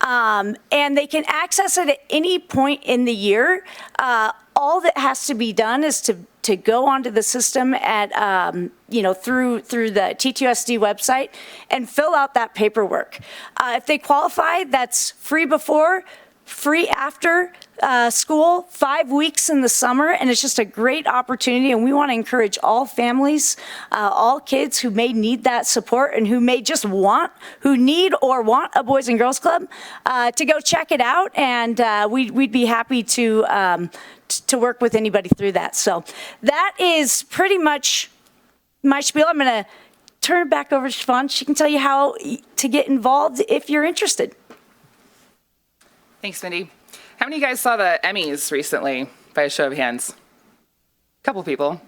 And they can access it at any point in the year. All that has to be done is to go onto the system at, through the TTUSD website and fill out that paperwork. If they qualify, that's free before, free after school, 5 weeks in the summer, and it's just a great opportunity, and we want to encourage all families, all kids who may need that support and who may just need or want a Boys and Girls Club to go check it out, and we'd be happy to work with anybody through that. So that is pretty much my spiel. I'm going to turn it back over to Siobhan. She can tell you how to get involved if you're interested. Thanks, Mindy. How many of you guys saw the Emmys recently, by a show of hands? A couple people.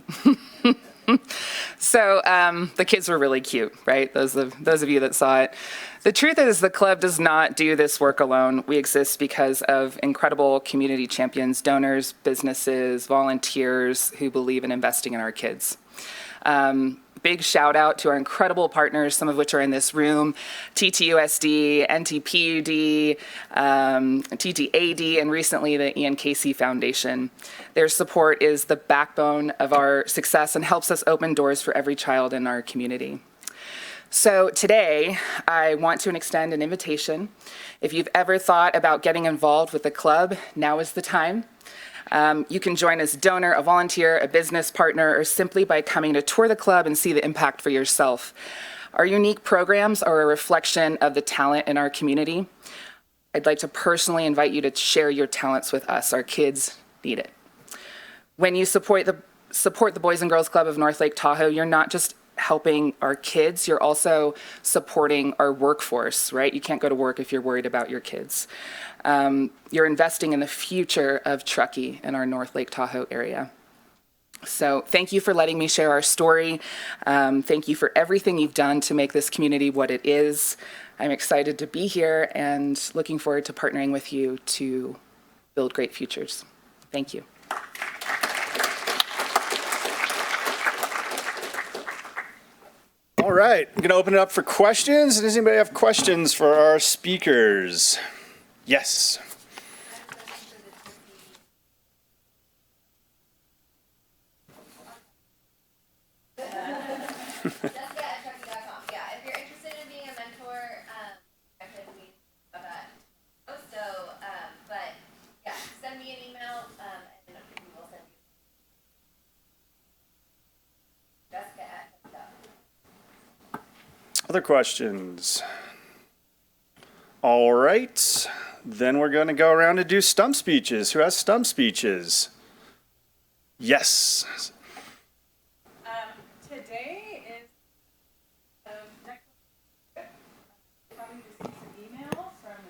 So the kids were really cute, right? Those of you that saw it. The truth is the club does not do this work alone. We exist because of incredible community champions, donors, businesses, volunteers who believe in investing in our kids. Big shout out to our incredible partners, some of which are in this room, TTUSD, NTPUD, TTAD, and recently the Ian Casey Foundation. Their support is the backbone of our success and helps us open doors for every child in our community. So today, I want to extend an invitation. If you've ever thought about getting involved with the club, now is the time. You can join as a donor, a volunteer, a business partner, or simply by coming to tour the club and see the impact for yourself. Our unique programs are a reflection of the talent in our community. I'd like to personally invite you to share your talents with us. Our kids need it. When you support the Boys and Girls Club of North Lake Tahoe, you're not just helping our kids, you're also supporting our workforce, right? You can't go to work if you're worried about your kids. You're investing in the future of Truckee in our North Lake Tahoe area. So thank you for letting me share our story. Thank you for everything you've done to make this community what it is. I'm excited to be here and looking forward to partnering with you to build great futures. Thank you. All right, I'm going to open it up for questions. Does anybody have questions for our speakers? Yes. Yeah, if you're interested in being a mentor, I could meet about that. Also, but yeah, send me an email, and we will send you. Jessica@Truckee.com. Other questions? All right, then we're going to go around and do stump speeches. Who has stump speeches? Yes. Today is next probably received some emails from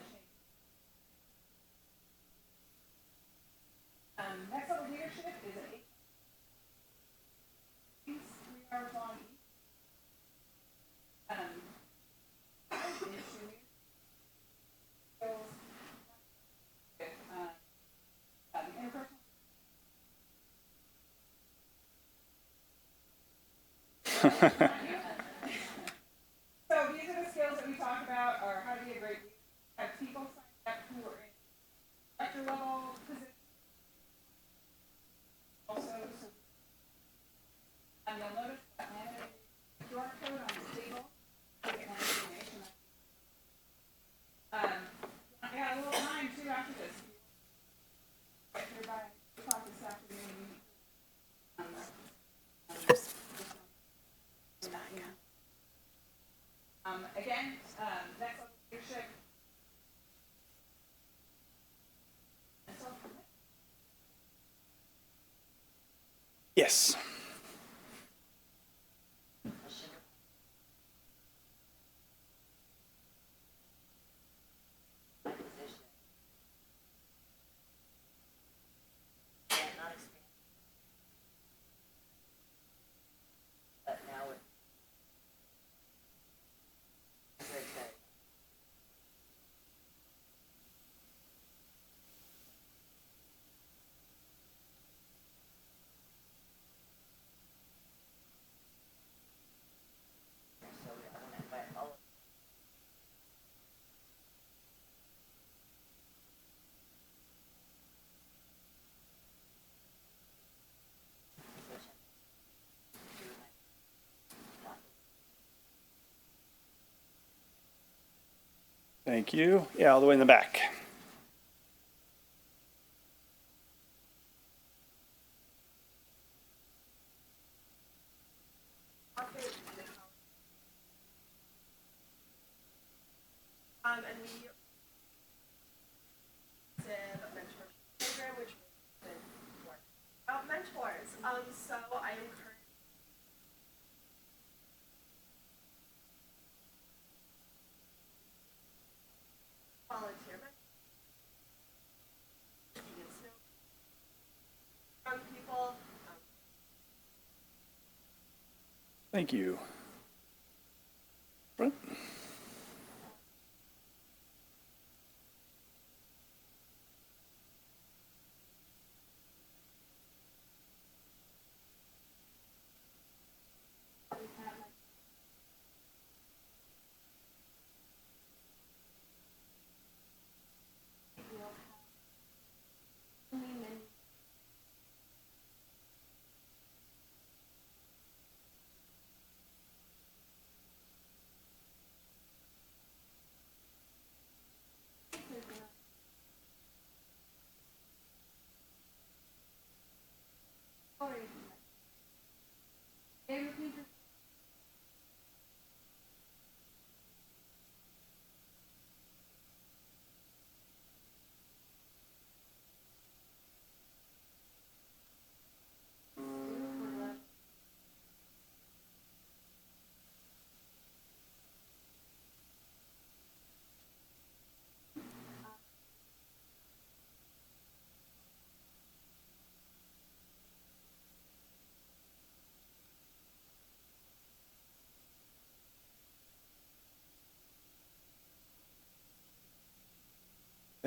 the next level leadership is at 8 3 hours long each. So these are the skills that we talk about, or how to be a great leader. Have people signed up who are in director level positions. Also, you'll notice that QR code on the table. To get more information. I got a little time too after this. If you're by talk this afternoon. Again, next level leadership. Yes. Thank you. Yeah, all the way in the back. And we did a mentorship program, which was about mentors. So I encourage volunteer young people. Thank you. Brent?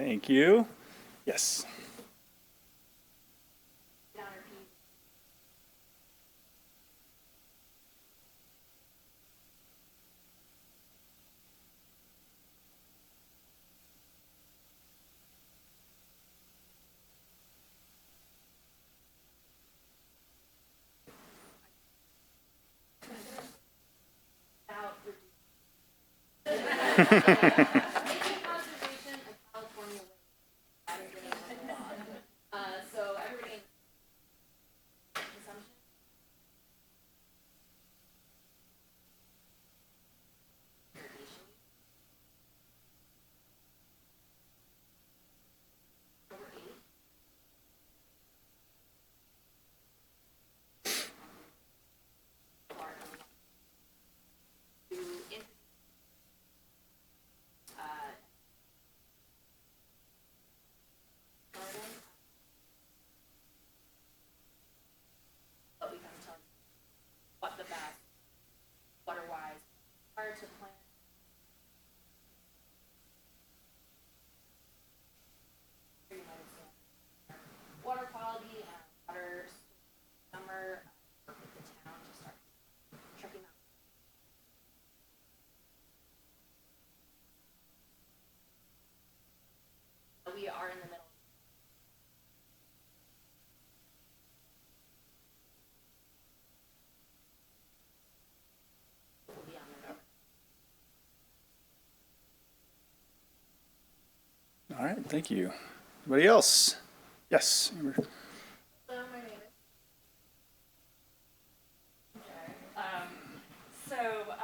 Thank you. Yes. So everybody. But we kind of tell you what the best water-wise are to plant. You might have seen water quality and water summer work with the town to start checking out. We are in the middle. We'll be on the All right, thank you. Anybody else? Yes. Amber. Hello, my name is.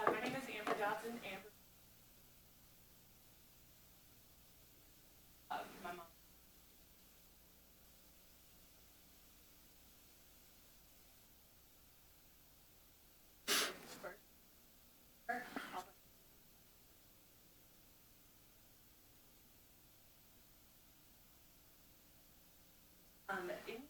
My name is Amber Dodson. Amber. My mom. In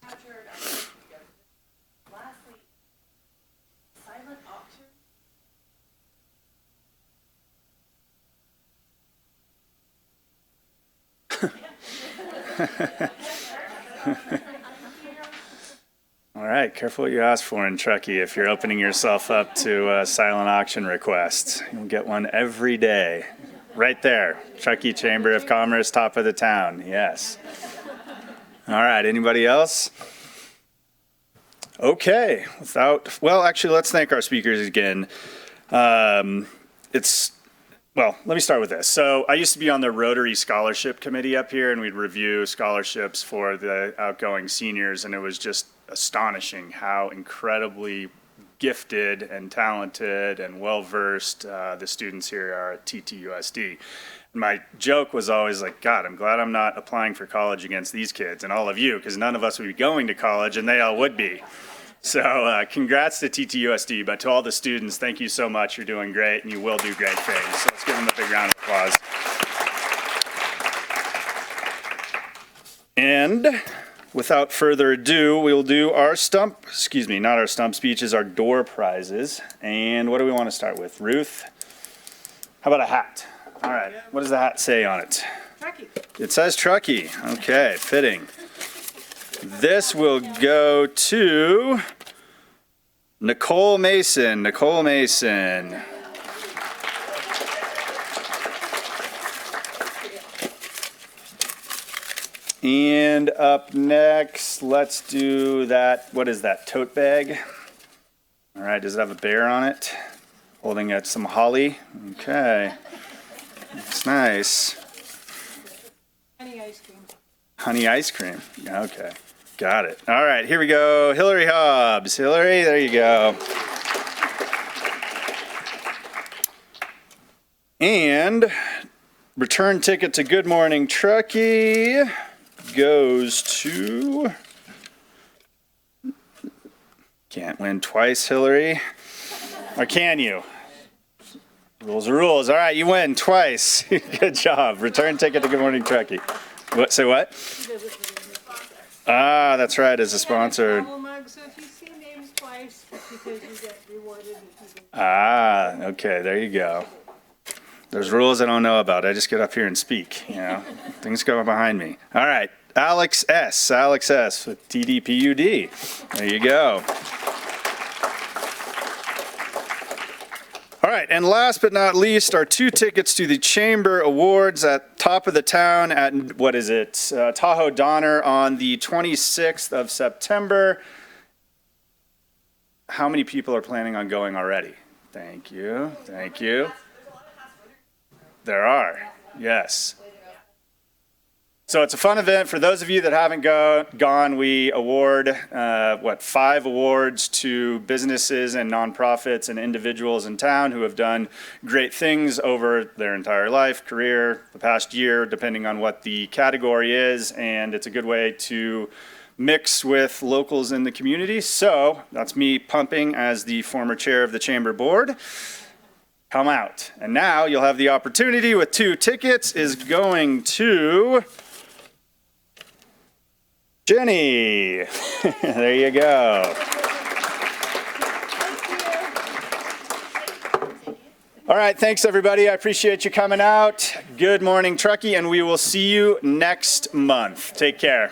captured lastly, silent auction. All right, careful what you ask for in Truckee if you're opening yourself up to silent auction requests. You'll get one every day. Right there, Truckee Chamber of Commerce, top of the town, yes. All right, anybody else? Okay, actually, let's thank our speakers again. Let me start with this. So I used to be on the Rotary Scholarship Committee up here, and we'd review scholarships for the outgoing seniors, and it was just astonishing how incredibly gifted and talented and well-versed the students here are at TTUSD. My joke was always like, God, I'm glad I'm not applying for college against these kids and all of you, because none of us would be going to college, and they all would be. So congrats to TTUSD, but to all the students, thank you so much. You're doing great, and you will do great things. So let's give them a big round of applause. And without further ado, we'll do our not our stump speeches, our door prizes. And what do we want to start with? Ruth? How about a hat? All right, what does the hat say on it? Truckee. It says Truckee. Okay, fitting. This will go to Nicole Mason. Nicole Mason. And up next, let's do that. What is that? Tote bag. All right, does it have a bear on it? Holding some holly. Okay. That's nice. Honey ice cream. Honey ice cream. Okay. Got it. All right, here we go. Hillary Hobbs. Hillary, there you go. And return ticket to Good Morning Truckee goes to... Can't win twice, Hillary. Or can you? Rules are rules. All right, you win twice. Good job. Return ticket to Good Morning Truckee. What? Say what? Ah, that's right, as a sponsor. So if you see names twice, it's because you get rewarded. Ah, okay, there you go. There's rules I don't know about. I just get up here and speak, you know. Things go behind me. All right, Alex S. with TDPUD. There you go. All right, and last but not least are 2 tickets to the Chamber Awards at top of the town at, Tahoe Donner on the 26th of September. How many people are planning on going already? Thank you. There are, yes. So it's a fun event. For those of you that haven't gone, we award, 5 awards to businesses and nonprofits and individuals in town who have done great things over their entire life, career, the past year, depending on what the category is. And it's a good way to mix with locals in the community. So that's me pumping as the former chair of the Chamber Board. Come out. And now you'll have the opportunity with 2 tickets is going to Jenny. There you go. All right, thanks everybody. I appreciate you coming out. Good morning, Truckee, and we will see you next month. Take care.